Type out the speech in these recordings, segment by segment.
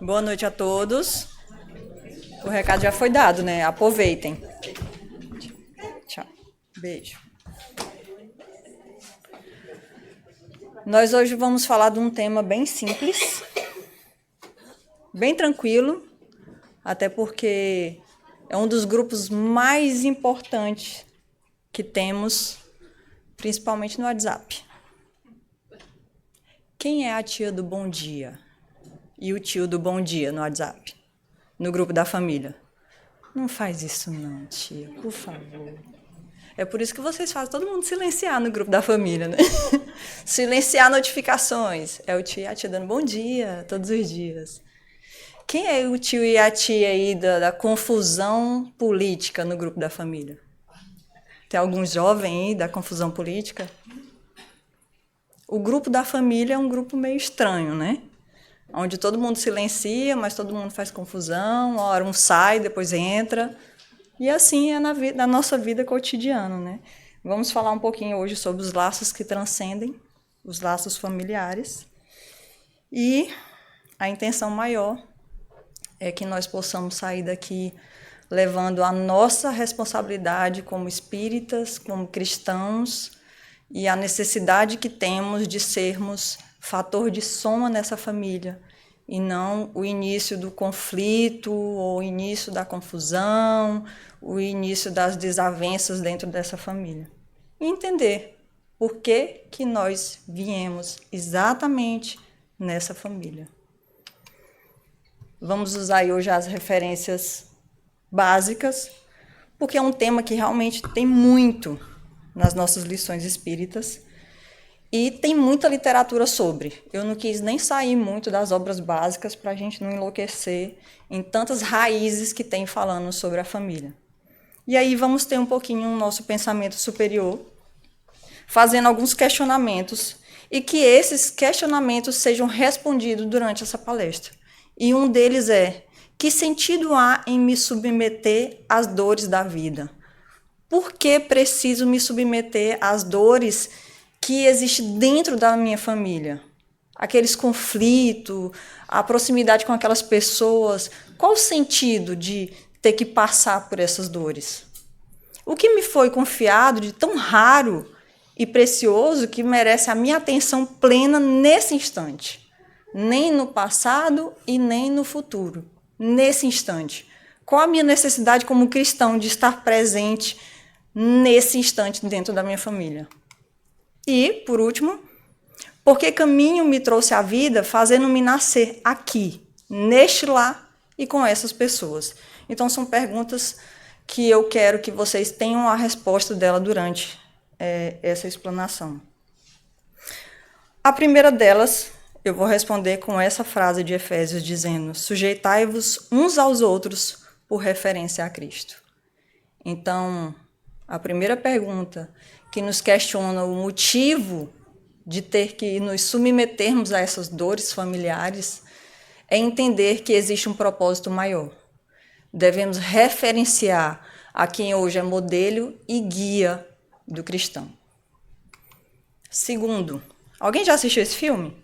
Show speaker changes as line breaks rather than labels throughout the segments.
Boa noite a todos. O recado já foi dado, né? Aproveitem. Tchau. Beijo. Nós hoje vamos falar de um tema bem simples, bem tranquilo, até porque é um dos grupos mais importantes que temos, principalmente no WhatsApp. Quem é a tia do bom dia? E o tio do bom dia no WhatsApp, no grupo da família? Não faz isso não, tia, por favor. É por isso que vocês fazem todo mundo silenciar no grupo da família, né? Silenciar notificações. É o tio e a tia dando bom dia todos os dias. Quem é o tio e a tia aí da confusão política no grupo da família? Tem algum jovem aí da confusão política? O grupo da família é um grupo meio estranho, né? Onde todo mundo silencia, mas todo mundo faz confusão, uma hora um sai, depois entra. E assim é na nossa vida cotidiana, né? Vamos falar um pouquinho hoje sobre os laços que transcendem, os laços familiares. E a intenção maior é que nós possamos sair daqui levando a nossa responsabilidade como espíritas, como cristãos, e a necessidade que temos de sermos fator de soma nessa família, e não o início do conflito, ou o início da confusão, o início das desavenças dentro dessa família. E entender por que nós viemos exatamente nessa família. Vamos usar aí hoje as referências básicas, porque é um tema que realmente tem muito nas nossas lições espíritas, e tem muita literatura sobre. Eu não quis nem sair muito das obras básicas para a gente não enlouquecer em tantas raízes que tem falando sobre a família. E aí vamos ter um pouquinho o nosso pensamento superior, fazendo alguns questionamentos, e que esses questionamentos sejam respondidos durante essa palestra. E um deles é: que sentido há em me submeter às dores da vida? Por que preciso me submeter às dores que existem dentro da minha família? Aqueles conflitos, a proximidade com aquelas pessoas. Qual o sentido de ter que passar por essas dores? O que me foi confiado de tão raro e precioso que merece a minha atenção plena nesse instante? Nem no passado e nem no futuro. Nesse instante. Qual a minha necessidade como cristão de estar presente nesse instante dentro da minha família? E, por último, por que caminho me trouxe à vida fazendo-me nascer aqui, neste lar e com essas pessoas? Então, são perguntas que eu quero que vocês tenham a resposta dela durante essa explanação. A primeira delas, eu vou responder com essa frase de Efésios dizendo: sujeitai-vos uns aos outros por referência a Cristo. Então, a primeira pergunta que nos questiona o motivo de ter que nos submetermos a essas dores familiares é entender que existe um propósito maior. Devemos referenciar a quem hoje é modelo e guia do cristão. Segundo, alguém já assistiu esse filme?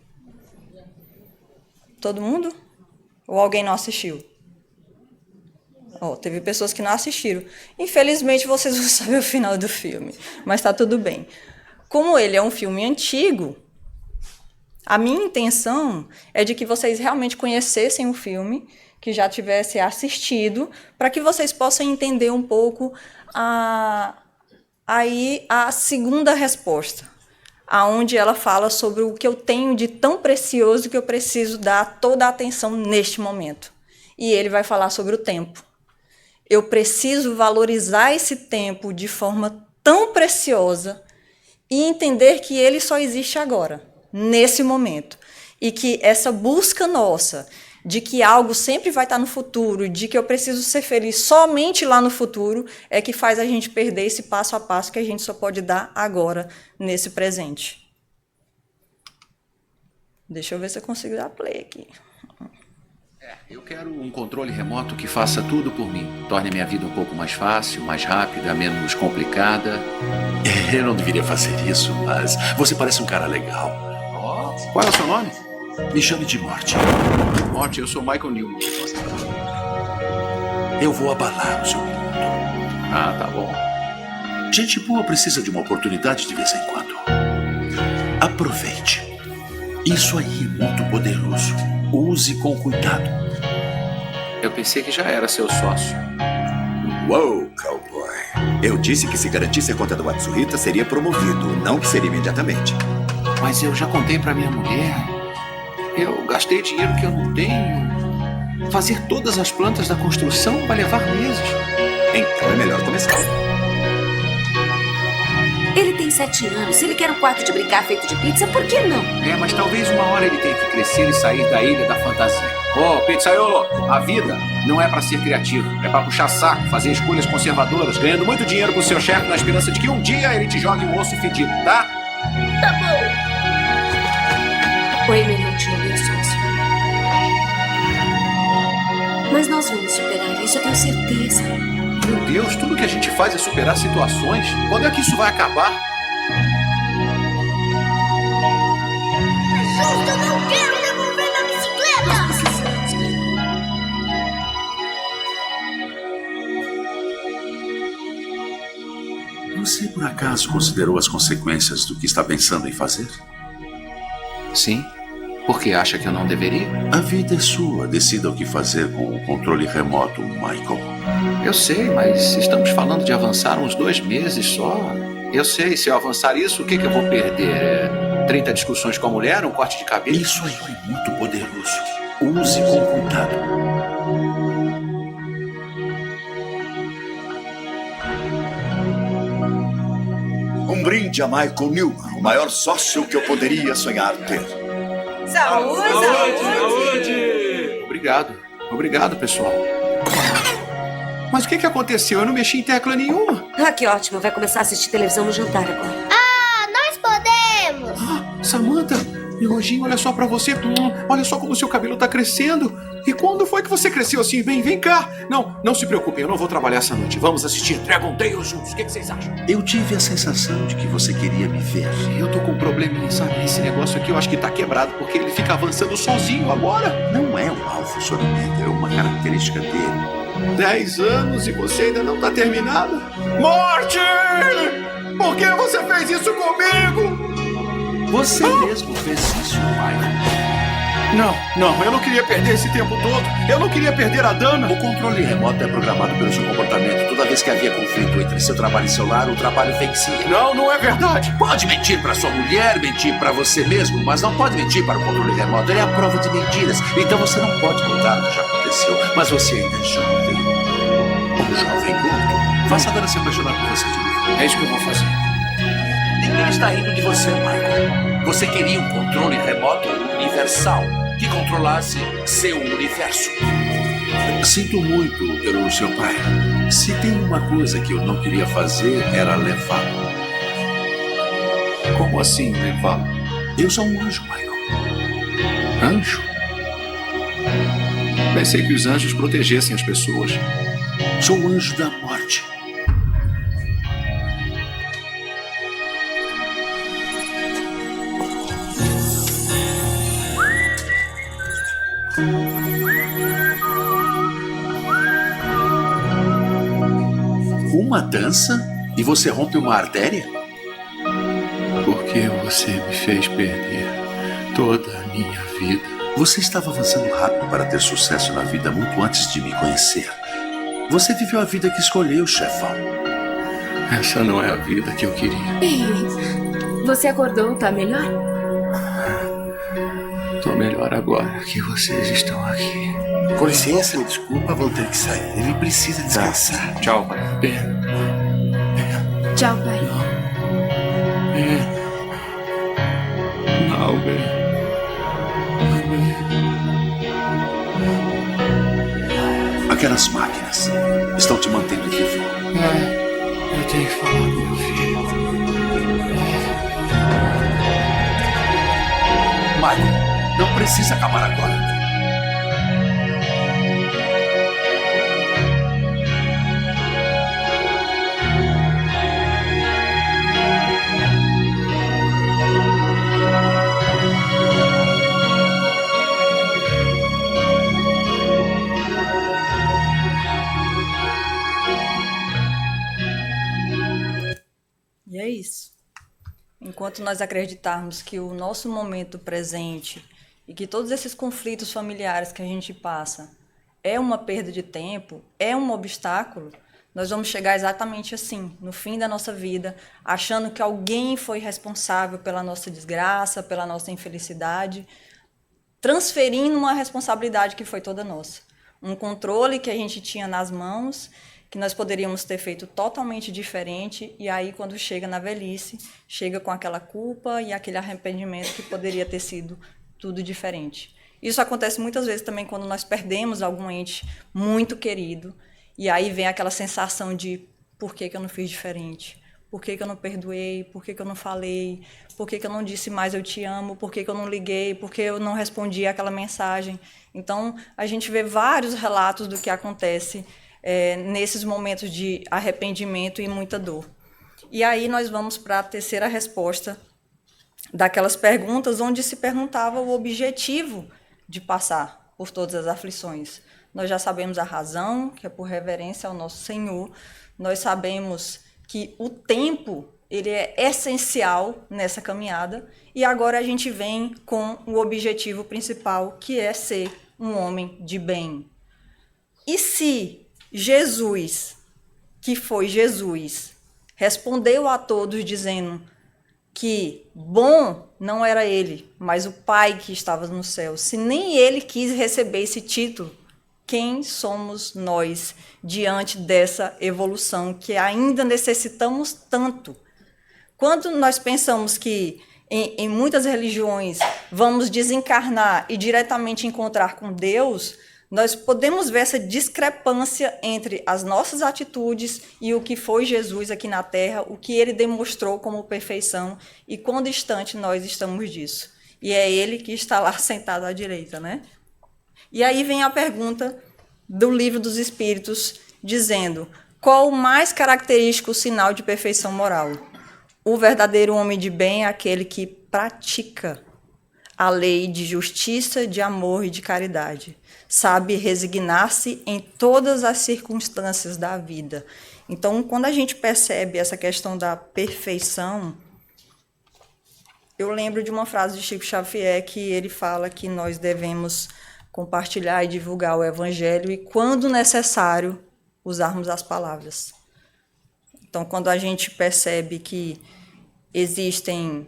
Todo mundo? Ou alguém não assistiu? Teve pessoas que não assistiram. Infelizmente, vocês vão saber o final do filme, mas está tudo bem. Como ele é um filme antigo, a minha intenção é de que vocês realmente conhecessem o filme, que já tivessem assistido, para que vocês possam entender um pouco a segunda resposta, aonde ela fala sobre o que eu tenho de tão precioso que eu preciso dar toda a atenção neste momento. E ele vai falar sobre o tempo. Eu preciso valorizar esse tempo de forma tão preciosa e entender que ele só existe agora, nesse momento. E que essa busca nossa de que algo sempre vai estar no futuro, de que eu preciso ser feliz somente lá no futuro, é que faz a gente perder esse passo a passo que a gente só pode dar agora, nesse presente. Deixa eu ver se eu consigo dar play aqui.
Eu quero um controle remoto que faça tudo por mim. Torne a minha vida um pouco mais fácil, mais rápida, menos complicada.
Eu não deveria fazer isso, mas você parece um cara legal.
Qual é o seu nome?
Me chame de Morty.
Morty, eu sou Michael Newman.
Eu vou abalar o seu mundo.
Ah, tá bom.
Gente boa precisa de uma oportunidade de vez em quando. Aproveite. Isso aí é muito poderoso. Use com cuidado.
Eu pensei que já era seu sócio.
Uou, cowboy. Eu disse que se garantisse a conta do Atsuhita, seria promovido, não que seria imediatamente.
Mas eu já contei pra minha mulher. Eu gastei dinheiro que eu não tenho. Fazer todas as plantas da construção vai levar meses.
Então é melhor começar.
Ele tem 7 anos. Se ele quer um quarto de brincar feito de pizza, por que não?
Mas talvez uma hora ele tenha que crescer e sair da ilha da fantasia. Ô, pizzaiolo, a vida não é pra ser criativo. É pra puxar saco, fazer escolhas conservadoras, ganhando muito dinheiro pro seu chefe na esperança de que um dia ele te jogue um osso fedido, tá?
Tá bom. O Emer não tinha meu sócio. Mas nós vamos superar isso, eu tenho certeza.
Meu Deus, tudo que a gente faz é superar situações. Quando é que isso vai acabar?
Justo, eu não quero devolver minha bicicleta!
Nós precisamos, Glenn.
Você, por acaso, considerou as consequências do que está pensando em fazer?
Sim. Porque acha que eu não deveria?
A vida é sua. Decida o que fazer com o controle remoto, Michael.
Eu sei, mas estamos falando de avançar uns 2 meses só. Eu sei, se eu avançar isso, o que eu vou perder? 30 discussões com a mulher, um corte de cabelo?
Isso aí é muito poderoso. Use com cuidado.
Um brinde a Michael Newman, o maior sócio que eu poderia sonhar ter.
Saúde, saúde!
Obrigado, pessoal. Mas o que aconteceu? Eu não mexi em tecla nenhuma.
Ah, que ótimo. Vai começar a assistir televisão no jantar agora.
Ah, nós podemos!
Samantha, meu anjinho, olha só pra você. Olha só como o seu cabelo tá crescendo. E quando foi que você cresceu assim? Vem cá. Não se preocupem, eu não vou trabalhar essa noite. Vamos assistir Dragon Tales juntos. O que vocês acham?
Eu tive a sensação de que você queria me ver.
Eu tô com um probleminha, sabe? Esse negócio aqui eu acho que tá quebrado, porque ele fica avançando sozinho agora.
Não é um alvo sonomento, é uma característica dele.
10 anos e você ainda não tá terminada? Morte! Por que você fez isso comigo?
Você mesmo fez isso, Michael.
Não, eu não queria perder esse tempo todo. Eu não queria perder a Dana.
O controle remoto é programado pelo seu comportamento. Toda vez que havia conflito entre seu trabalho e seu lar, o trabalho vencia.
Não é verdade.
Pode mentir para sua mulher, mentir para você mesmo, mas não pode mentir para o controle remoto. Ele é a prova de mentiras. Então você não pode mudar o que já aconteceu. Mas você ainda é jovem. Um jovem gordo. Faça a Dana se apaixonar por você de novo.
É isso que eu vou fazer.
Ninguém está rindo de você, Michael. Você queria um controle remoto universal que controlasse seu universo. Sinto muito pelo seu pai. Se tem uma coisa que eu não queria fazer, era levá-lo.
Como assim levá-lo?
Eu sou um anjo, Michael.
Anjo? Pensei que os anjos protegessem as pessoas.
Sou o anjo da morte. Uma dança e você rompe uma artéria?
Porque você me fez perder toda a minha vida.
Você estava avançando rápido para ter sucesso na vida muito antes de me conhecer. Você viveu a vida que escolheu, chefão.
Essa não é a vida que eu queria.
Ei, você acordou, tá melhor?
Tô melhor agora que vocês estão aqui.
Com licença, me desculpa, vou ter que sair. Ele precisa descansar.
Tchau, pai.
Tchau, pai.
Não, Ben.
Aquelas máquinas estão te mantendo vivo.
Eu tenho que falar com meu filho.
Michael, não precisa acabar agora.
isso. Enquanto nós acreditarmos que o nosso momento presente e que todos esses conflitos familiares que a gente passa é uma perda de tempo, é um obstáculo, nós vamos chegar exatamente assim, no fim da nossa vida, achando que alguém foi responsável pela nossa desgraça, pela nossa infelicidade, transferindo uma responsabilidade que foi toda nossa. Um controle que a gente tinha nas mãos, que nós poderíamos ter feito totalmente diferente, e aí, quando chega na velhice, chega com aquela culpa e aquele arrependimento que poderia ter sido tudo diferente. Isso acontece muitas vezes também quando nós perdemos algum ente muito querido, e aí vem aquela sensação de por que eu não fiz diferente? Por que eu não perdoei? Por que eu não falei? Por que eu não disse mais eu te amo? Por que eu não liguei? Por que eu não respondi aquela mensagem? Então, a gente vê vários relatos do que acontece nesses momentos de arrependimento e muita dor. E aí nós vamos para a terceira resposta daquelas perguntas onde se perguntava o objetivo de passar por todas as aflições. Nós já sabemos a razão, que é por reverência ao nosso Senhor. Nós sabemos que o tempo ele é essencial nessa caminhada. E agora a gente vem com o objetivo principal, que é ser um homem de bem. E se Jesus, que foi Jesus, respondeu a todos dizendo que bom não era ele, mas o Pai que estava no céu, se nem ele quis receber esse título, quem somos nós diante dessa evolução que ainda necessitamos tanto? Quando nós pensamos que em muitas religiões vamos desencarnar e diretamente encontrar com Deus, nós podemos ver essa discrepância entre as nossas atitudes e o que foi Jesus aqui na Terra, o que ele demonstrou como perfeição e quão distante nós estamos disso. E é ele que está lá sentado à direita, né? E aí vem a pergunta do Livro dos Espíritos, dizendo: qual o mais característico sinal de perfeição moral? O verdadeiro homem de bem é aquele que pratica a lei de justiça, de amor e de caridade. Sabe resignar-se em todas as circunstâncias da vida. Então, quando a gente percebe essa questão da perfeição, eu lembro de uma frase de Chico Xavier que ele fala que nós devemos compartilhar e divulgar o Evangelho e, quando necessário, usarmos as palavras. Então, quando a gente percebe que existem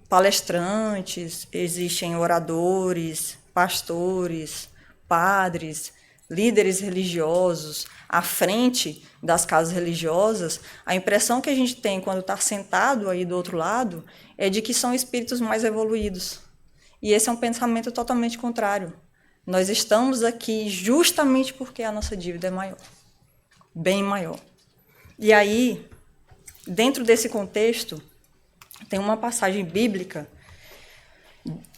palestrantes, existem oradores, pastores, padres, líderes religiosos à frente das casas religiosas, a impressão que a gente tem quando está sentado aí do outro lado é de que são espíritos mais evoluídos. E esse é um pensamento totalmente contrário. Nós estamos aqui justamente porque a nossa dívida é maior, bem maior. E aí, dentro desse contexto, tem uma passagem bíblica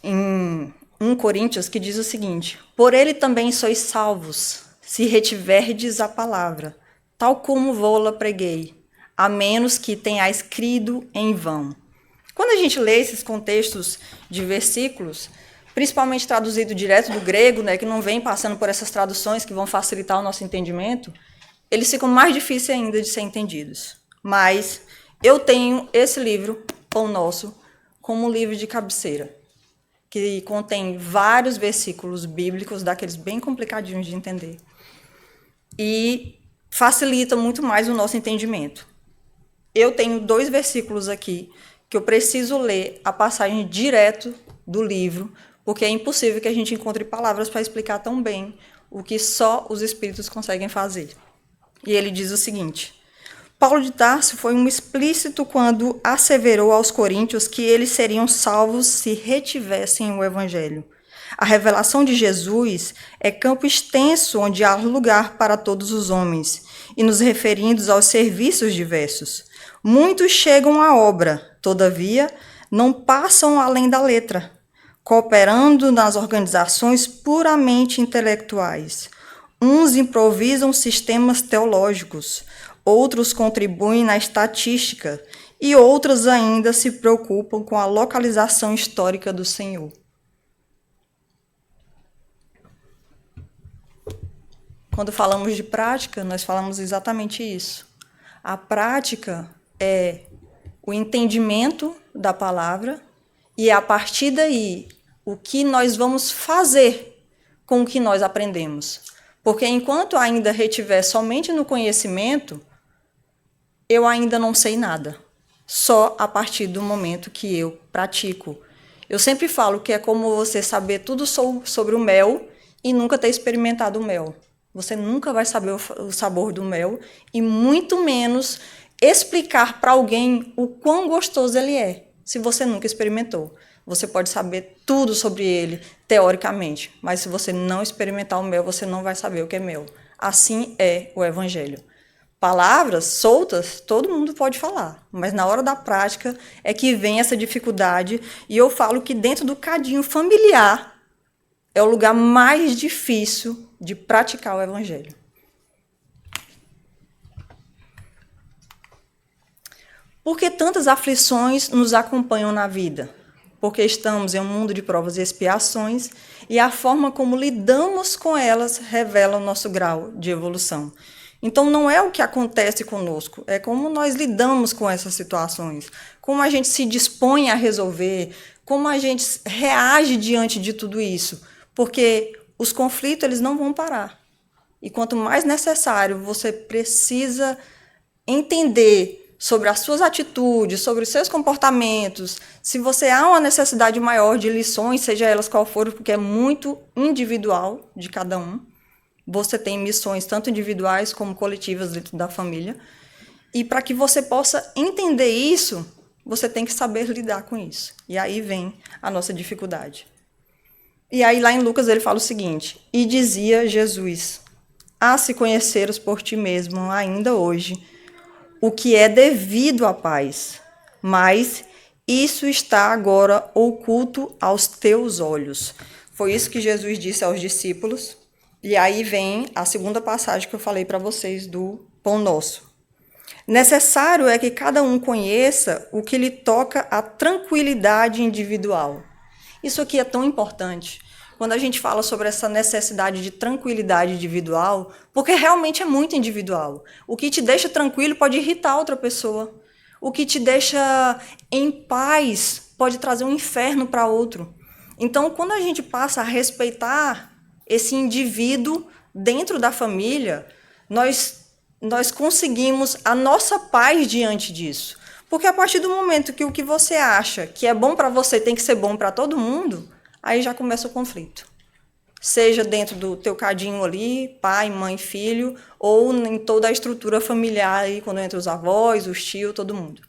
em 1 Coríntios que diz o seguinte: por ele também sois salvos, se retiverdes a palavra, tal como vô-la preguei, a menos que tenhais crido em vão. Quando a gente lê esses contextos de versículos, principalmente traduzido direto do grego, né, que não vem passando por essas traduções que vão facilitar o nosso entendimento, eles ficam mais difíceis ainda de ser entendidos. Mas eu tenho esse livro, Pão Nosso, como um livro de cabeceira, que contém vários versículos bíblicos, daqueles bem complicadinhos de entender, e facilita muito mais o nosso entendimento. Eu tenho 2 versículos aqui, que eu preciso ler a passagem direto do livro, porque é impossível que a gente encontre palavras para explicar tão bem o que só os espíritos conseguem fazer. E ele diz o seguinte: Paulo de Tarso foi um explícito quando asseverou aos coríntios que eles seriam salvos se retivessem o Evangelho. A revelação de Jesus é campo extenso onde há lugar para todos os homens, e nos referindo aos serviços diversos. Muitos chegam à obra, todavia, não passam além da letra, cooperando nas organizações puramente intelectuais. Uns improvisam sistemas teológicos, outros contribuem na estatística e outros ainda se preocupam com a localização histórica do Senhor. Quando falamos de prática, nós falamos exatamente isso. A prática é o entendimento da palavra e, a partir daí, o que nós vamos fazer com o que nós aprendemos. Porque enquanto ainda retiver somente no conhecimento, eu ainda não sei nada. Só a partir do momento que eu pratico. Eu sempre falo que é como você saber tudo sobre o mel e nunca ter experimentado o mel. Você nunca vai saber o sabor do mel e muito menos explicar para alguém o quão gostoso ele é, se você nunca experimentou. Você pode saber tudo sobre ele, teoricamente, mas se você não experimentar o mel, você não vai saber o que é mel. Assim é o Evangelho. Palavras soltas, todo mundo pode falar, mas na hora da prática é que vem essa dificuldade, e eu falo que dentro do cadinho familiar é o lugar mais difícil de praticar o Evangelho. Por que tantas aflições nos acompanham na vida? Porque estamos em um mundo de provas e expiações, e a forma como lidamos com elas revela o nosso grau de evolução. Então, não é o que acontece conosco, é como nós lidamos com essas situações, como a gente se dispõe a resolver, como a gente reage diante de tudo isso, porque os conflitos eles não vão parar. E quanto mais necessário você precisa entender sobre as suas atitudes, sobre os seus comportamentos, se você há uma necessidade maior de lições, seja elas qual forem, porque é muito individual de cada um. Você tem missões tanto individuais como coletivas dentro da família. E para que você possa entender isso, você tem que saber lidar com isso. E aí vem a nossa dificuldade. E aí lá em Lucas ele fala o seguinte: e dizia Jesus, se conheceres por ti mesmo ainda hoje, o que é devido à paz, mas isso está agora oculto aos teus olhos. Foi isso que Jesus disse aos discípulos. E aí vem a segunda passagem que eu falei para vocês do Pão Nosso. Necessário é que cada um conheça o que lhe toca à tranquilidade individual. Isso aqui é tão importante, quando a gente fala sobre essa necessidade de tranquilidade individual, porque realmente é muito individual. O que te deixa tranquilo pode irritar outra pessoa. O que te deixa em paz pode trazer um inferno para outro. Então, quando a gente passa a respeitar esse indivíduo dentro da família, nós conseguimos a nossa paz diante disso. Porque a partir do momento que o que você acha que é bom para você tem que ser bom para todo mundo, aí já começa o conflito. Seja dentro do teu cadinho ali, pai, mãe, filho, ou em toda a estrutura familiar, aí, quando entra os avós, os tios, todo mundo.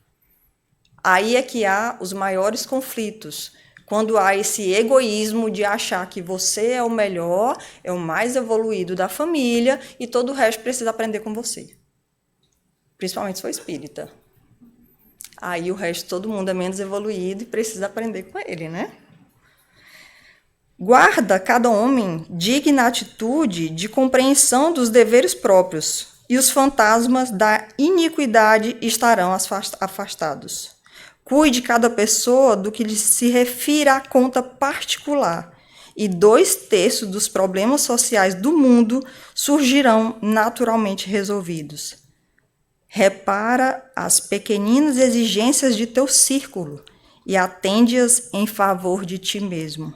Aí é que há os maiores conflitos, quando há esse egoísmo de achar que você é o melhor, é o mais evoluído da família, e todo o resto precisa aprender com você. Principalmente se for espírita. Aí o resto, todo mundo é menos evoluído e precisa aprender com ele, né? Guarda cada homem digna atitude de compreensão dos deveres próprios, e os fantasmas da iniquidade estarão afastados. Cuide cada pessoa do que lhe se refira à conta particular, e 2/3 dos problemas sociais do mundo surgirão naturalmente resolvidos. Repara as pequeninas exigências de teu círculo e atende-as em favor de ti mesmo.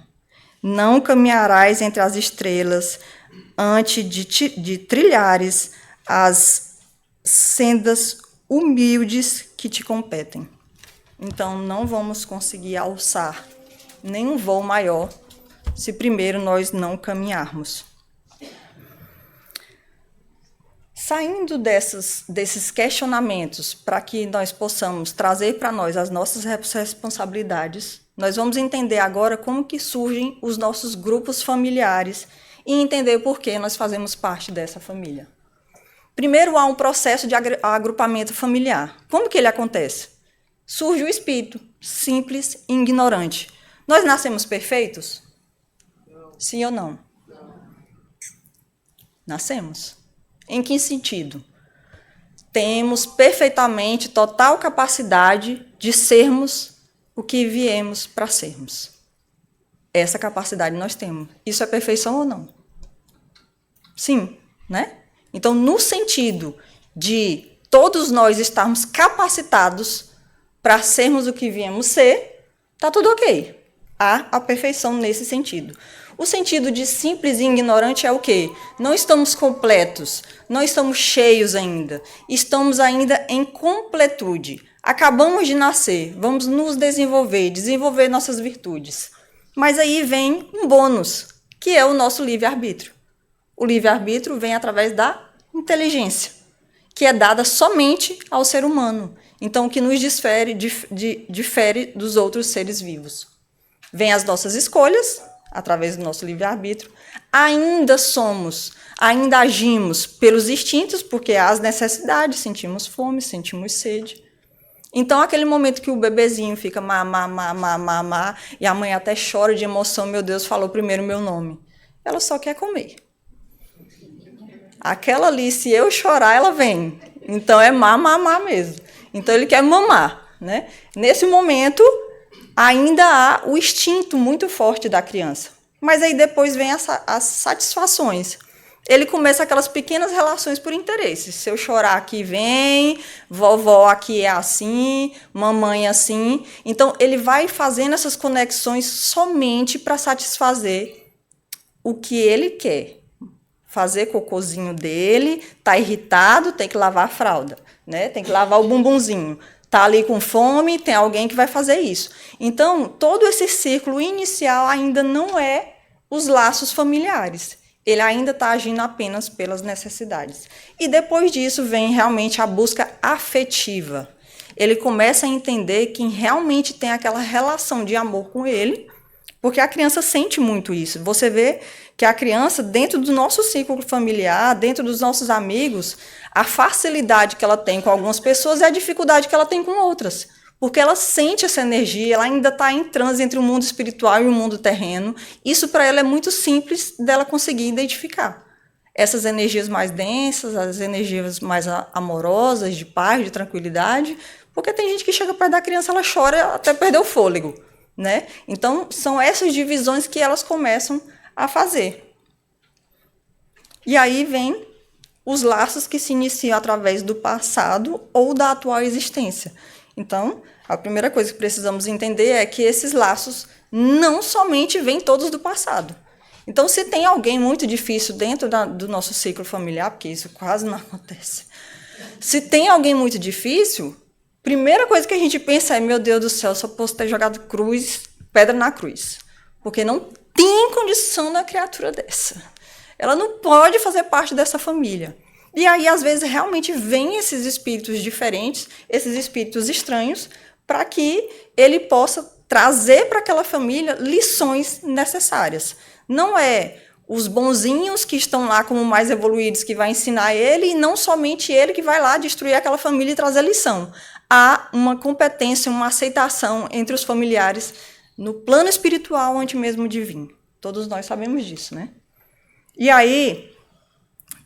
Não caminharás entre as estrelas antes de trilhares as sendas humildes que te competem. Então, não vamos conseguir alçar nenhum voo maior se primeiro nós não caminharmos. Saindo desses questionamentos para que nós possamos trazer para nós as nossas responsabilidades, nós vamos entender agora como que surgem os nossos grupos familiares e entender por que nós fazemos parte dessa família. Primeiro, há um processo de agrupamento familiar. Como que ele acontece? Surge o espírito, simples e ignorante. Nós nascemos perfeitos? Sim ou não? Nascemos. Em que sentido? Temos perfeitamente total capacidade de sermos o que viemos para sermos. Essa capacidade nós temos. Isso é perfeição ou não? Sim, né? Então, no sentido de todos nós estarmos capacitados para sermos o que viemos ser, tá tudo ok. Há a perfeição nesse sentido. O sentido de simples e ignorante é o quê? Não estamos completos, não estamos cheios ainda, estamos ainda em completude. Acabamos de nascer, vamos nos desenvolver, desenvolver nossas virtudes. Mas aí vem um bônus, que é o nosso livre-arbítrio. O livre-arbítrio vem através da inteligência, que é dada somente ao ser humano. Então, o que nos difere dos outros seres vivos. Vem as nossas escolhas, através do nosso livre-arbítrio. Ainda agimos pelos instintos, porque há as necessidades, sentimos fome, sentimos sede. Então, aquele momento que o bebezinho fica má, e a mãe até chora de emoção, meu Deus, falou primeiro meu nome. Ela só quer comer. Aquela ali, se eu chorar, ela vem. Então, é má mesmo. Então, ele quer mamar, né? Nesse momento, ainda há o instinto muito forte da criança. Mas aí depois vem as satisfações. Ele começa aquelas pequenas relações por interesse. Se eu chorar aqui, vem, vovó aqui é assim, mamãe é assim. Então, ele vai fazendo essas conexões somente para satisfazer o que ele quer. Fazer cocôzinho dele, tá irritado, tem que lavar a fralda, né? Tem que lavar o bumbumzinho. Tá ali com fome, tem alguém que vai fazer isso. Então, todo esse círculo inicial ainda não é os laços familiares. Ele ainda está agindo apenas pelas necessidades. E depois disso vem realmente a busca afetiva. Ele começa a entender quem realmente tem aquela relação de amor com ele, porque a criança sente muito isso. Você vê que a criança, dentro do nosso círculo familiar, dentro dos nossos amigos, a facilidade que ela tem com algumas pessoas é a dificuldade que ela tem com outras. Porque ela sente essa energia, ela ainda está em transe entre o mundo espiritual e o mundo terreno. Isso, para ela, é muito simples dela conseguir identificar. Essas energias mais densas, as energias mais amorosas, de paz, de tranquilidade. Porque tem gente que chega perto da criança, ela chora até perder o fôlego, né? Então, são essas divisões que elas começam a fazer. E aí vem os laços que se iniciam através do passado ou da atual existência. Então, a primeira coisa que precisamos entender é que esses laços não somente vêm todos do passado. Então, se tem alguém muito difícil dentro do nosso ciclo familiar, porque isso quase não acontece, se tem alguém muito difícil, primeira coisa que a gente pensa é, meu Deus do céu, só posso ter jogado pedra na cruz, porque não tem condição na criatura dessa. Ela não pode fazer parte dessa família. E aí, às vezes, realmente vêm esses espíritos diferentes, esses espíritos estranhos, para que ele possa trazer para aquela família lições necessárias. Não é os bonzinhos que estão lá como mais evoluídos que vai ensinar ele, e não somente ele que vai lá destruir aquela família e trazer lição. Há uma competência, uma aceitação entre os familiares no plano espiritual antes mesmo de vir. Todos nós sabemos disso, né? E aí,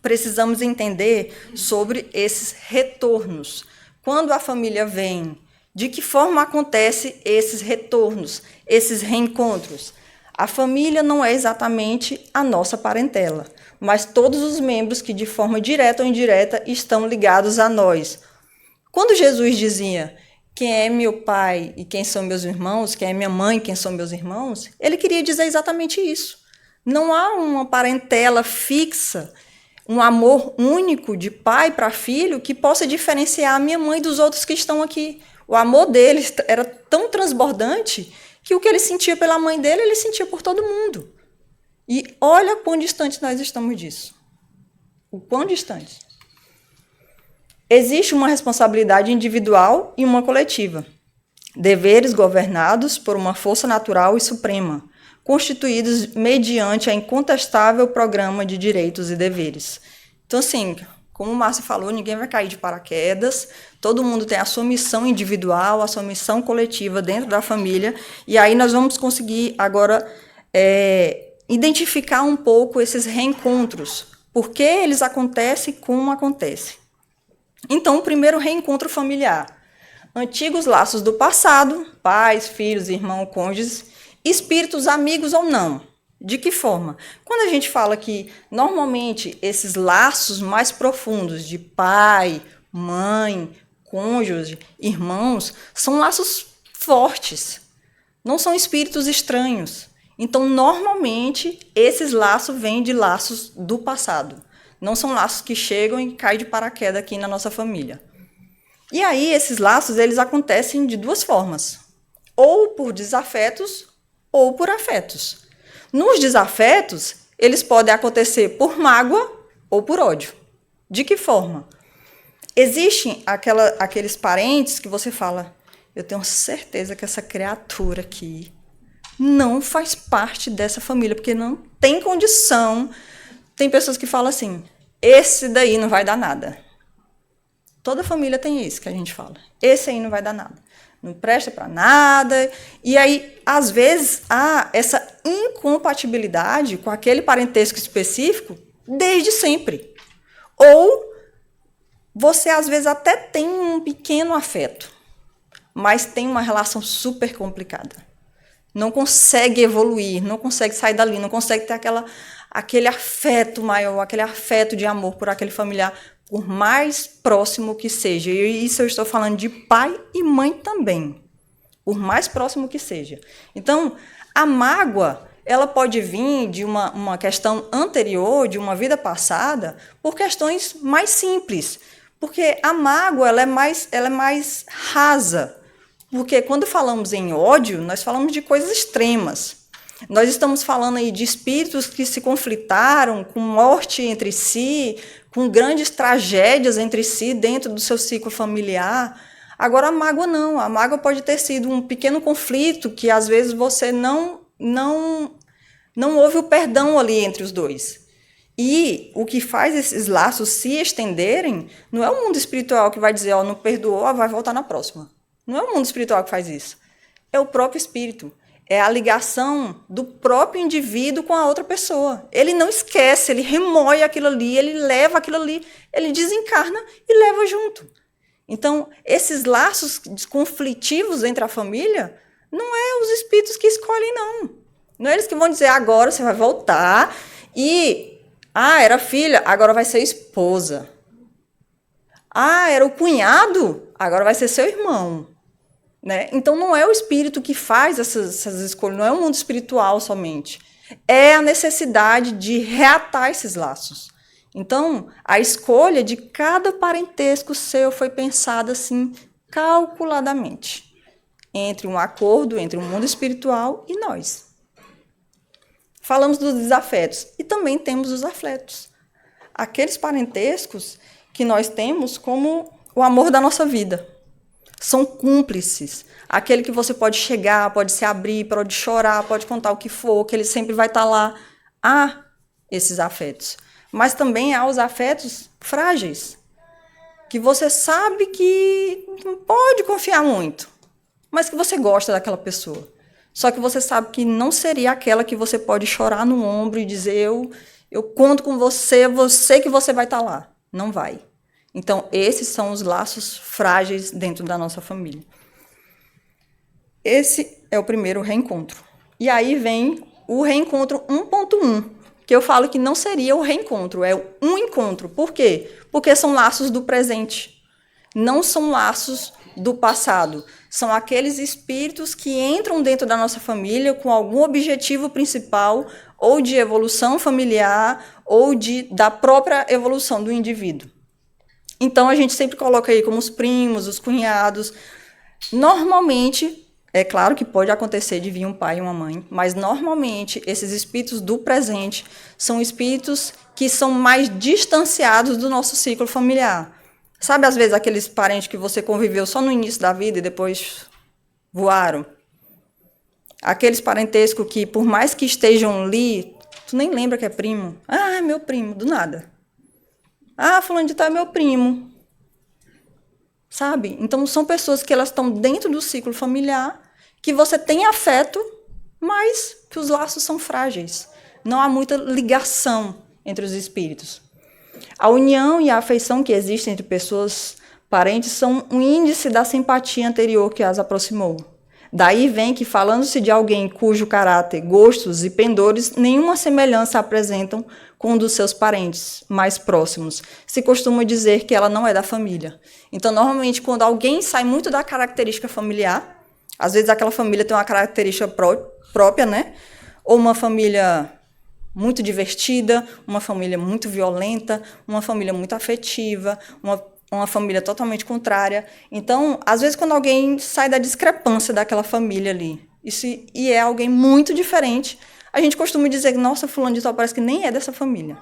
precisamos entender sobre esses retornos. Quando a família vem, de que forma acontecem esses retornos, esses reencontros? A família não é exatamente a nossa parentela, mas todos os membros que, de forma direta ou indireta, estão ligados a nós. Quando Jesus dizia, quem é meu pai e quem são meus irmãos, quem é minha mãe e quem são meus irmãos, ele queria dizer exatamente isso. Não há uma parentela fixa, um amor único de pai para filho que possa diferenciar a minha mãe dos outros que estão aqui. O amor dele era tão transbordante que o que ele sentia pela mãe dele, ele sentia por todo mundo. E olha quão distante nós estamos disso. O quão distante. Existe uma responsabilidade individual e uma coletiva. Deveres governados por uma força natural e suprema, constituídos mediante a incontestável programa de direitos e deveres. Então, assim, como o Márcio falou, ninguém vai cair de paraquedas, todo mundo tem a sua missão individual, a sua missão coletiva dentro da família, e aí nós vamos conseguir agora identificar um pouco esses reencontros, por que eles acontecem e como acontecem. Então, o primeiro reencontro familiar. Antigos laços do passado, pais, filhos, irmãos, cônjuges, espíritos amigos ou não. De que forma? Quando a gente fala que, normalmente, esses laços mais profundos de pai, mãe, cônjuge, irmãos, são laços fortes, não são espíritos estranhos. Então, normalmente, esses laços vêm de laços do passado. Não são laços que chegam e caem de paraquedas aqui na nossa família. E aí, esses laços, eles acontecem de duas formas. Ou por desafetos, ou por afetos. Nos desafetos, eles podem acontecer por mágoa ou por ódio. De que forma? Existem aqueles parentes que você fala, eu tenho certeza que essa criatura aqui não faz parte dessa família, porque não tem condição. Tem pessoas que falam assim, esse daí não vai dar nada. Toda família tem isso que a gente fala. Esse aí não vai dar nada. Não presta para nada. E aí, às vezes, há essa incompatibilidade com aquele parentesco específico desde sempre. Ou você, às vezes, até tem um pequeno afeto, mas tem uma relação super complicada. Não consegue evoluir, não consegue sair dali, não consegue ter aquele afeto maior, aquele afeto de amor por aquele familiar, por mais próximo que seja. E isso eu estou falando de pai e mãe também, por mais próximo que seja. Então, a mágoa, ela pode vir de uma questão anterior, de uma vida passada, por questões mais simples. Porque a mágoa ela é mais rasa. Porque quando falamos em ódio, nós falamos de coisas extremas. Nós estamos falando aí de espíritos que se conflitaram com morte entre si, com grandes tragédias entre si dentro do seu ciclo familiar. Agora, a mágoa não. A mágoa pode ter sido um pequeno conflito que, às vezes, você não houve o perdão ali entre os dois. E o que faz esses laços se estenderem não é o mundo espiritual que vai dizer, não perdoou, vai voltar na próxima. Não é o mundo espiritual que faz isso. É o próprio espírito. É a ligação do próprio indivíduo com a outra pessoa. Ele não esquece, ele remoe aquilo ali, ele leva aquilo ali, ele desencarna e leva junto. Então, esses laços conflitivos entre a família, não é os espíritos que escolhem, não. Não é eles que vão dizer, agora você vai voltar e... era filha, agora vai ser esposa. Era o cunhado, agora vai ser seu irmão. Né? Então, não é o espírito que faz essas escolhas, não é o mundo espiritual somente. É a necessidade de reatar esses laços. Então, a escolha de cada parentesco seu foi pensada assim, calculadamente, entre um acordo entre o mundo espiritual e nós. Falamos dos desafetos e também temos os afetos. Aqueles parentescos que nós temos como o amor da nossa vida. São cúmplices. Aquele que você pode chegar, pode se abrir, pode chorar, pode contar o que for, que ele sempre vai estar lá. Há esses afetos. Mas também há os afetos frágeis, que você sabe que não pode confiar muito, mas que você gosta daquela pessoa. Só que você sabe que não seria aquela que você pode chorar no ombro e dizer, eu conto com você, você que você vai estar lá. Não vai. Então, esses são os laços frágeis dentro da nossa família. Esse é o primeiro reencontro. E aí vem o reencontro 1.1, que eu falo que não seria o reencontro, é um encontro. Por quê? Porque são laços do presente, não são laços do passado. São aqueles espíritos que entram dentro da nossa família com algum objetivo principal, ou de evolução familiar, ou da própria evolução do indivíduo. Então, a gente sempre coloca aí como os primos, os cunhados. Normalmente, é claro que pode acontecer de vir um pai e uma mãe, mas normalmente esses espíritos do presente são espíritos que são mais distanciados do nosso ciclo familiar. Sabe, às vezes, aqueles parentes que você conviveu só no início da vida e depois voaram? Aqueles parentescos que, por mais que estejam ali, tu nem lembra que é primo. É meu primo, do nada. Fulano de tal é meu primo. Sabe? Então, são pessoas que elas estão dentro do ciclo familiar, que você tem afeto, mas que os laços são frágeis. Não há muita ligação entre os espíritos. A união e a afeição que existem entre pessoas parentes são um índice da simpatia anterior que as aproximou. Daí vem que, falando-se de alguém cujo caráter, gostos e pendores nenhuma semelhança apresentam com um dos seus parentes mais próximos, se costuma dizer que ela não é da família. Então, normalmente, quando alguém sai muito da característica familiar, às vezes aquela família tem uma característica própria, né? Ou uma família muito divertida, uma família muito violenta, uma família muito afetiva, uma família totalmente contrária. Então, às vezes, quando alguém sai da discrepância daquela família ali, e é alguém muito diferente, a gente costuma dizer que, nossa, fulano de tal parece que nem é dessa família.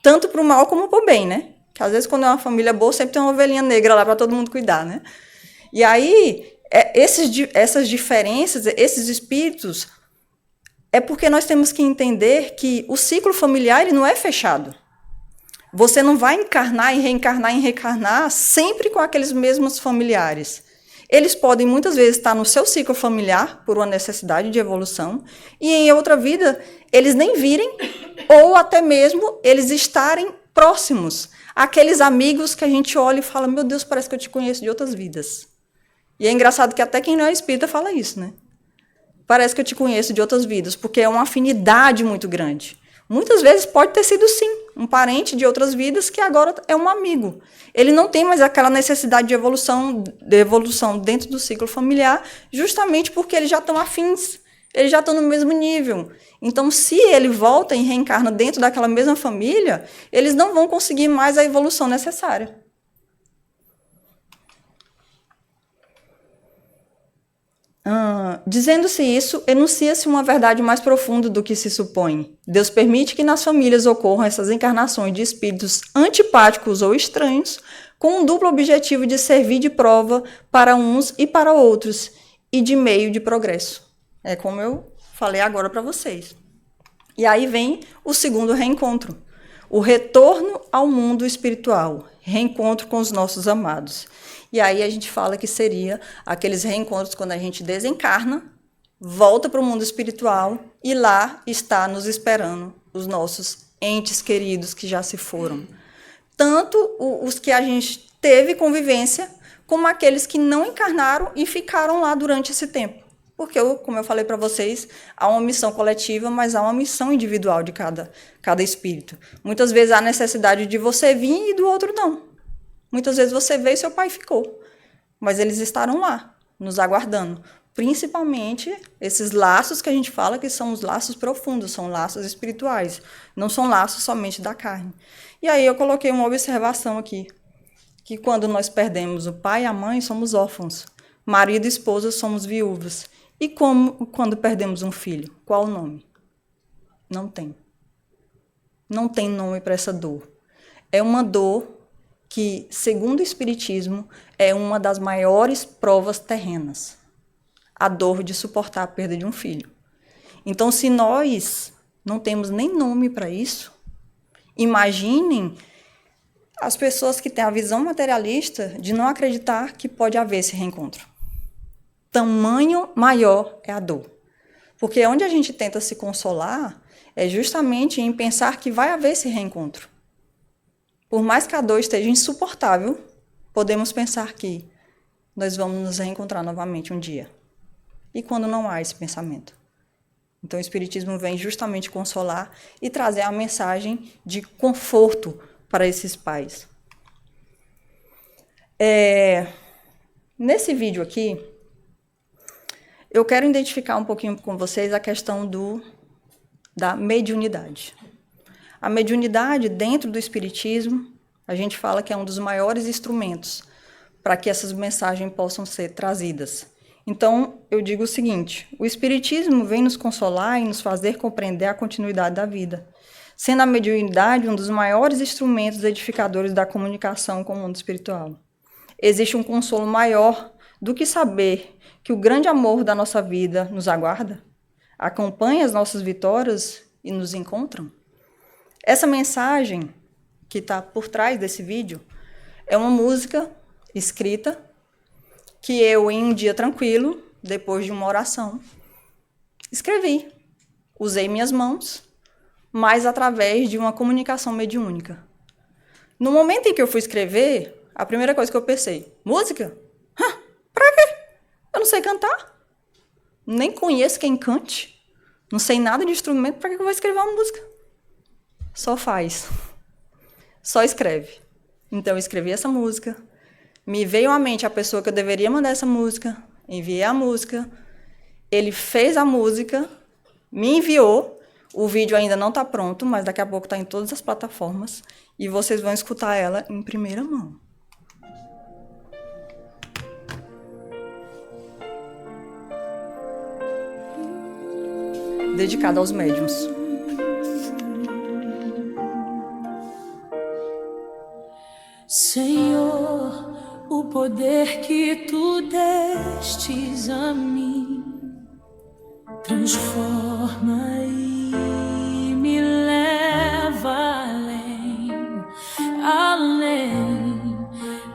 Tanto para o mal como para o bem, né? Que às vezes, quando é uma família boa, sempre tem uma ovelhinha negra lá para todo mundo cuidar, né? E aí, essas diferenças, esses espíritos, é porque nós temos que entender que o ciclo familiar ele não é fechado. Você não vai encarnar e reencarnar sempre com aqueles mesmos familiares. Eles podem, muitas vezes, estar no seu ciclo familiar por uma necessidade de evolução, e em outra vida, eles nem virem, ou até mesmo eles estarem próximos. Aqueles amigos que a gente olha e fala, meu Deus, parece que eu te conheço de outras vidas. E é engraçado que até quem não é espírita fala isso, né? Parece que eu te conheço de outras vidas, porque é uma afinidade muito grande. Muitas vezes pode ter sido, sim, um parente de outras vidas que agora é um amigo. Ele não tem mais aquela necessidade de evolução dentro do ciclo familiar, justamente porque eles já estão afins, eles já estão no mesmo nível. Então, se ele volta e reencarna dentro daquela mesma família, eles não vão conseguir mais a evolução necessária. Dizendo-se isso, enuncia-se uma verdade mais profunda do que se supõe. Deus permite que nas famílias ocorram essas encarnações de espíritos antipáticos ou estranhos, com um duplo objetivo de servir de prova para uns e para outros, e de meio de progresso. É como eu falei agora para vocês. E aí vem o segundo reencontro, o retorno ao mundo espiritual, reencontro com os nossos amados. E aí a gente fala que seria aqueles reencontros quando a gente desencarna, volta para o mundo espiritual e lá está nos esperando os nossos entes queridos que já se foram. Tanto os que a gente teve convivência, como aqueles que não encarnaram e ficaram lá durante esse tempo. Porque, como eu falei para vocês, há uma missão coletiva, mas há uma missão individual de cada espírito. Muitas vezes há necessidade de você vir e do outro não. Muitas vezes você veio e seu pai ficou, mas eles estarão lá, nos aguardando. Principalmente esses laços que a gente fala que são os laços profundos, são laços espirituais, não são laços somente da carne. E aí eu coloquei uma observação aqui, que quando nós perdemos o pai e a mãe, somos órfãos. Marido e esposa, somos viúvas. E quando perdemos um filho? Qual o nome? Não tem. Não tem nome para essa dor. É uma dor que, segundo o Espiritismo, é uma das maiores provas terrenas. A dor de suportar a perda de um filho. Então, se nós não temos nem nome para isso, imaginem as pessoas que têm a visão materialista de não acreditar que pode haver esse reencontro. Tamanho maior é a dor. Porque onde a gente tenta se consolar é justamente em pensar que vai haver esse reencontro. Por mais que a dor esteja insuportável, podemos pensar que nós vamos nos reencontrar novamente um dia. E quando não há esse pensamento? Então o Espiritismo vem justamente consolar e trazer a mensagem de conforto para esses pais. Nesse vídeo aqui, eu quero identificar um pouquinho com vocês a questão da mediunidade. A mediunidade, dentro do Espiritismo, a gente fala que é um dos maiores instrumentos para que essas mensagens possam ser trazidas. Então, eu digo o seguinte, o Espiritismo vem nos consolar e nos fazer compreender a continuidade da vida, sendo a mediunidade um dos maiores instrumentos edificadores da comunicação com o mundo espiritual. Existe um consolo maior do que saber que o grande amor da nossa vida nos aguarda, acompanha as nossas vitórias e nos encontram? Essa mensagem que está por trás desse vídeo é uma música escrita que eu, em um dia tranquilo, depois de uma oração, escrevi. Usei minhas mãos, mas através de uma comunicação mediúnica. No momento em que eu fui escrever, a primeira coisa que eu pensei, música? Pra quê? Eu não sei cantar. Nem conheço quem cante. Não sei nada de instrumento, para que eu vou escrever uma música? só faz. Só escreve. Então, eu escrevi essa música. Me veio à mente a pessoa que eu deveria mandar essa música. Enviei a música. Ele fez a música, me enviou. O vídeo ainda não está pronto, mas daqui a pouco está em todas as plataformas. E vocês vão escutar ela em primeira mão. Dedicada aos médiuns.
Senhor, o poder que tu destes a mim transforma e me leva além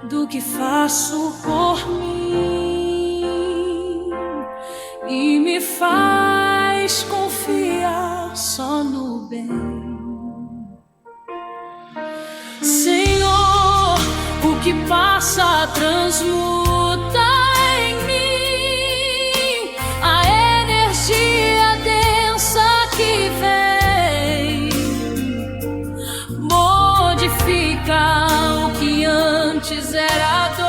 do que faço por mim e me faz confiar só no bem. Senhor, o que passa transmuta em mim a energia densa que vem, modifica o que antes era dor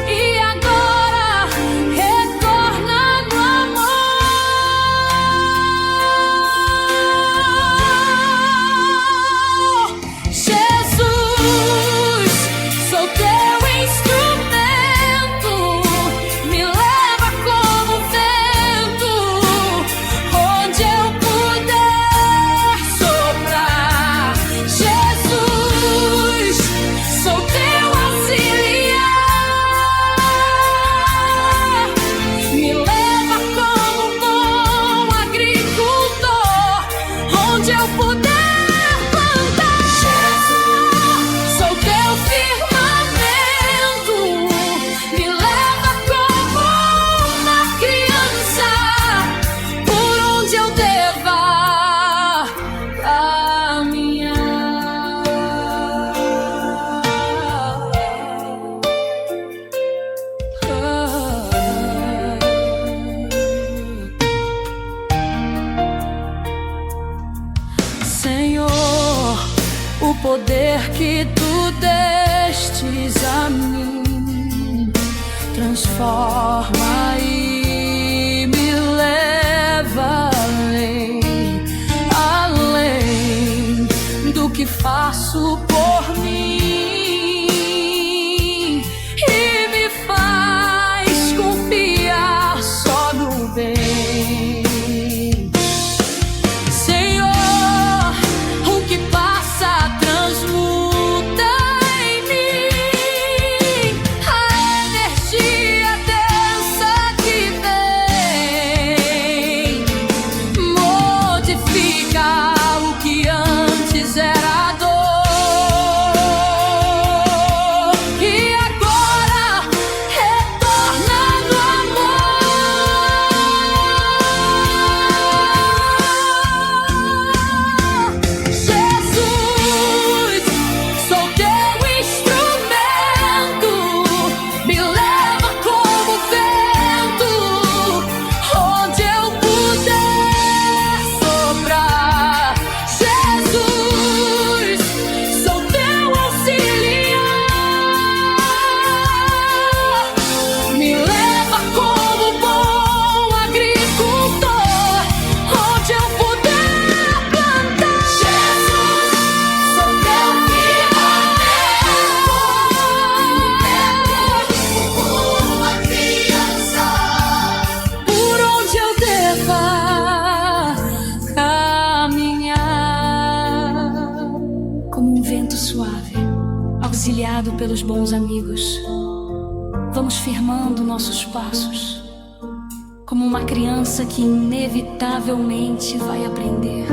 e agora retorna no amor. Jesus, sou teu instrumento, me leva como vento, onde eu puder soprar. Jesus, sou teu auxiliar, me leva como bom agricultor, onde eu puder plantar. Sou teu firmamento, me leva como uma criança, por onde eu deva Senhor, o poder que tu destes a mim transforma e me leva além do que faço por mim e me faz confiar só no bem. Senhor, o que passa transmuta em mim a energia densa que vem, modifica o que antes era dor e agora retorna no amor. Jesus, sou teu instrumento, me leva como vento, onde eu puder soprar. Jesus, sou teu auxiliar, me leva como bom agricultor, onde eu puder plantar. Jesus, sou teu firmamento, uma criança, por onde eu deva caminhar. Como um vento suave, auxiliado pelos bons amigos, vamos firmando nossos passos, como uma criança que inevitavelmente vai aprender,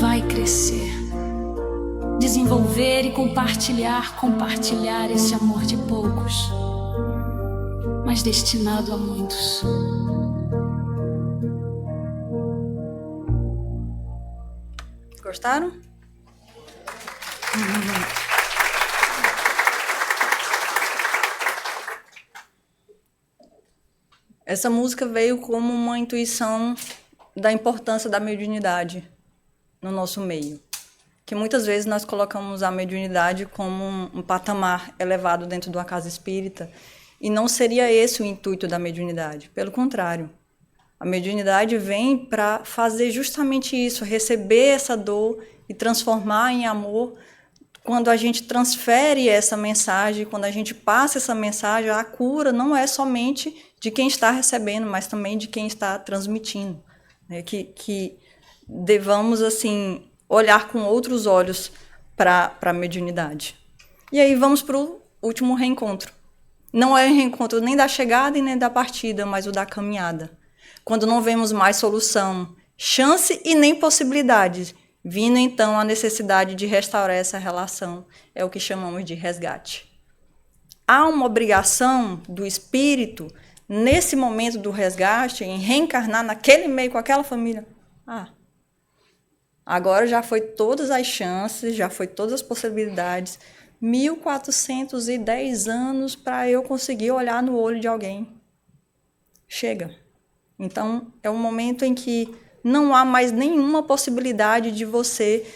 vai crescer, desenvolver e compartilhar esse amor de poucos, mas destinado a muitos.
Gostaram? Essa música veio como uma intuição da importância da mediunidade no nosso meio. Que muitas vezes nós colocamos a mediunidade como um patamar elevado dentro de uma casa espírita, e não seria esse o intuito da mediunidade. Pelo contrário, a mediunidade vem para fazer justamente isso, receber essa dor e transformar em amor. Quando a gente transfere essa mensagem, quando a gente passa essa mensagem, a cura não é somente de quem está recebendo, mas também de quem está transmitindo. Né? Que devamos, assim, olhar com outros olhos para a mediunidade. E aí vamos para o último reencontro. Não é o reencontro nem da chegada e nem da partida, mas o da caminhada. Quando não vemos mais solução, chance e nem possibilidade, vindo então a necessidade de restaurar essa relação, é o que chamamos de resgate. Há uma obrigação do espírito, nesse momento do resgate, em reencarnar naquele meio com aquela família. Agora já foi todas as chances, já foi todas as possibilidades. 1410 anos para eu conseguir olhar no olho de alguém. Chega. Então, é um momento em que não há mais nenhuma possibilidade de você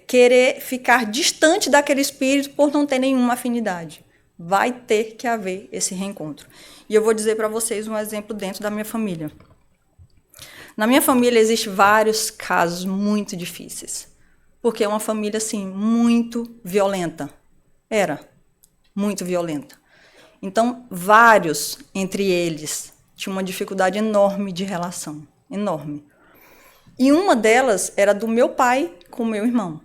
querer ficar distante daquele espírito por não ter nenhuma afinidade. Vai ter que haver esse reencontro. E eu vou dizer para vocês um exemplo dentro da minha família. Na minha família existem vários casos muito difíceis, porque é uma família, assim, muito violenta. Era muito violenta. Então, vários entre eles tinham uma dificuldade enorme de relação, enorme. E uma delas era do meu pai com o meu irmão.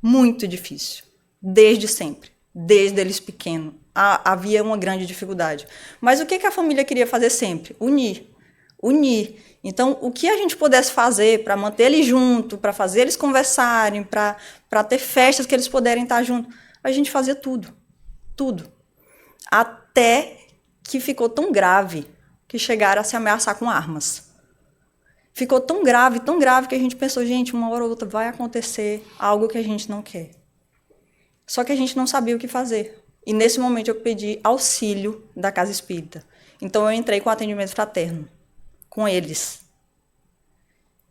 Muito difícil, desde sempre, desde eles pequenos. Havia uma grande dificuldade. Mas o que a família queria fazer sempre? Unir. Então, o que a gente pudesse fazer para manter eles juntos, para fazer eles conversarem, para ter festas que eles puderem estar juntos, a gente fazia tudo. Tudo. Até que ficou tão grave que chegaram a se ameaçar com armas. Ficou tão grave que a gente pensou, gente, uma hora ou outra vai acontecer algo que a gente não quer. Só que a gente não sabia o que fazer. E nesse momento eu pedi auxílio da casa espírita. Então eu entrei com atendimento fraterno com eles.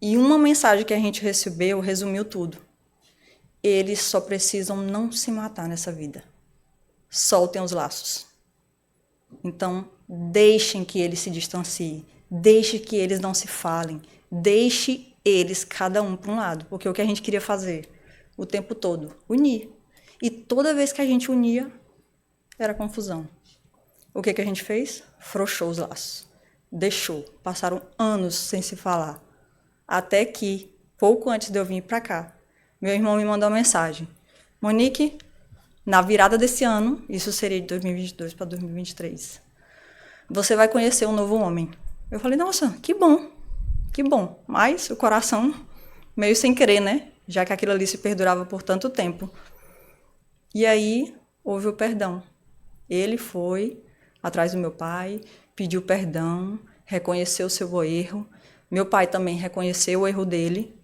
E uma mensagem que a gente recebeu resumiu tudo. Eles só precisam não se matar nessa vida. Soltem os laços. Então, deixem que eles se distanciem. Deixe que eles não se falem. Deixe eles, cada um para um lado. Porque o que a gente queria fazer o tempo todo? Unir. E toda vez que a gente unia, era confusão. O que a gente fez? Frouxou os laços. Deixou. Passaram anos sem se falar. Até que, pouco antes de eu vir para cá, meu irmão me mandou uma mensagem. Monique, na virada desse ano, isso seria de 2022 para 2023, você vai conhecer um novo homem. Eu falei, nossa, que bom. Mas o coração meio sem querer, né? Já que aquilo ali se perdurava por tanto tempo. E aí, houve o perdão. Ele foi atrás do meu pai, pediu perdão, reconheceu o seu erro. Meu pai também reconheceu o erro dele.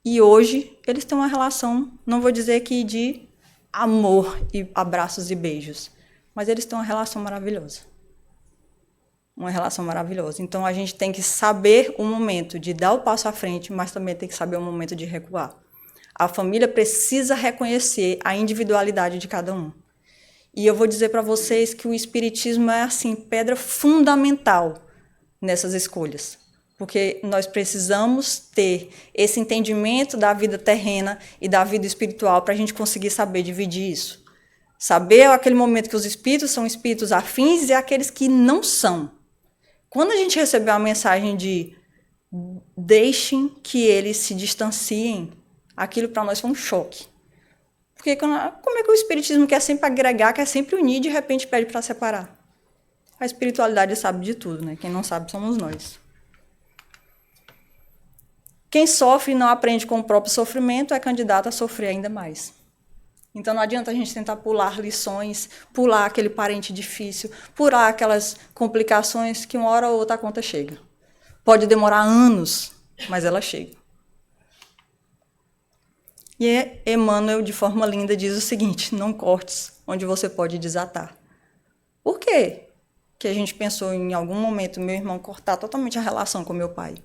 E hoje eles têm uma relação, não vou dizer que de amor e abraços e beijos, mas eles têm uma relação maravilhosa. Uma relação maravilhosa. Então a gente tem que saber o momento de dar o passo à frente, mas também tem que saber o momento de recuar. A família precisa reconhecer a individualidade de cada um. E eu vou dizer para vocês que o espiritismo é, assim, pedra fundamental nessas escolhas. Porque nós precisamos ter esse entendimento da vida terrena e da vida espiritual para a gente conseguir saber dividir isso. Saber aquele momento que os espíritos são espíritos afins e aqueles que não são. Quando a gente recebeu a mensagem de deixem que eles se distanciem, aquilo para nós foi um choque. Porque como é que o espiritismo quer sempre agregar, quer sempre unir, de repente pede para separar? A espiritualidade sabe de tudo, né? Quem não sabe somos nós. Quem sofre e não aprende com o próprio sofrimento é candidato a sofrer ainda mais. Então não adianta a gente tentar pular lições, pular aquele parente difícil, pular aquelas complicações que uma hora ou outra a conta chega. Pode demorar anos, mas ela chega. E Emmanuel, de forma linda, diz o seguinte: não cortes onde você pode desatar. Por quê que a gente pensou em algum momento meu irmão cortar totalmente a relação com meu pai?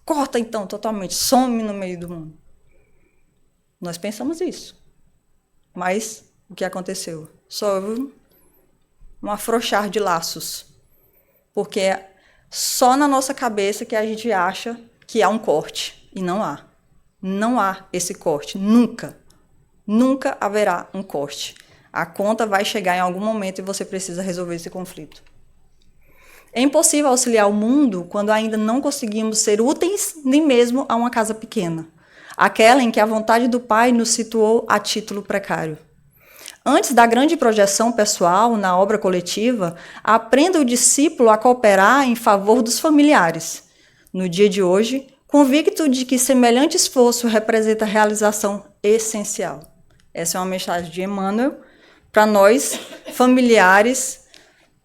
corta então totalmente, some no meio do mundo. Nós pensamos isso. Mas o que aconteceu? Só houve um afrouxar de laços. Porque é só na nossa cabeça que a gente acha que há um corte. E não há. Não há esse corte. Nunca. Nunca haverá um corte. A conta vai chegar em algum momento e você precisa resolver esse conflito. É impossível auxiliar o mundo quando ainda não conseguimos ser úteis nem mesmo a uma casa pequena. Aquela em que a vontade do Pai nos situou a título precário. Antes da grande projeção pessoal na obra coletiva, aprenda o discípulo a cooperar em favor dos familiares. No dia de hoje, convicto de que semelhante esforço representa a realização essencial. Essa é uma mensagem de Emmanuel para nós, familiares,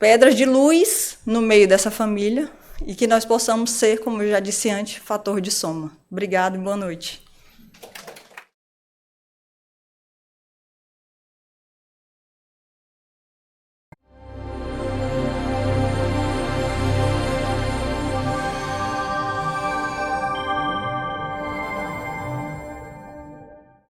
pedras de luz no meio dessa família, e que nós possamos ser, como eu já disse antes, fator de soma. Obrigado e boa noite.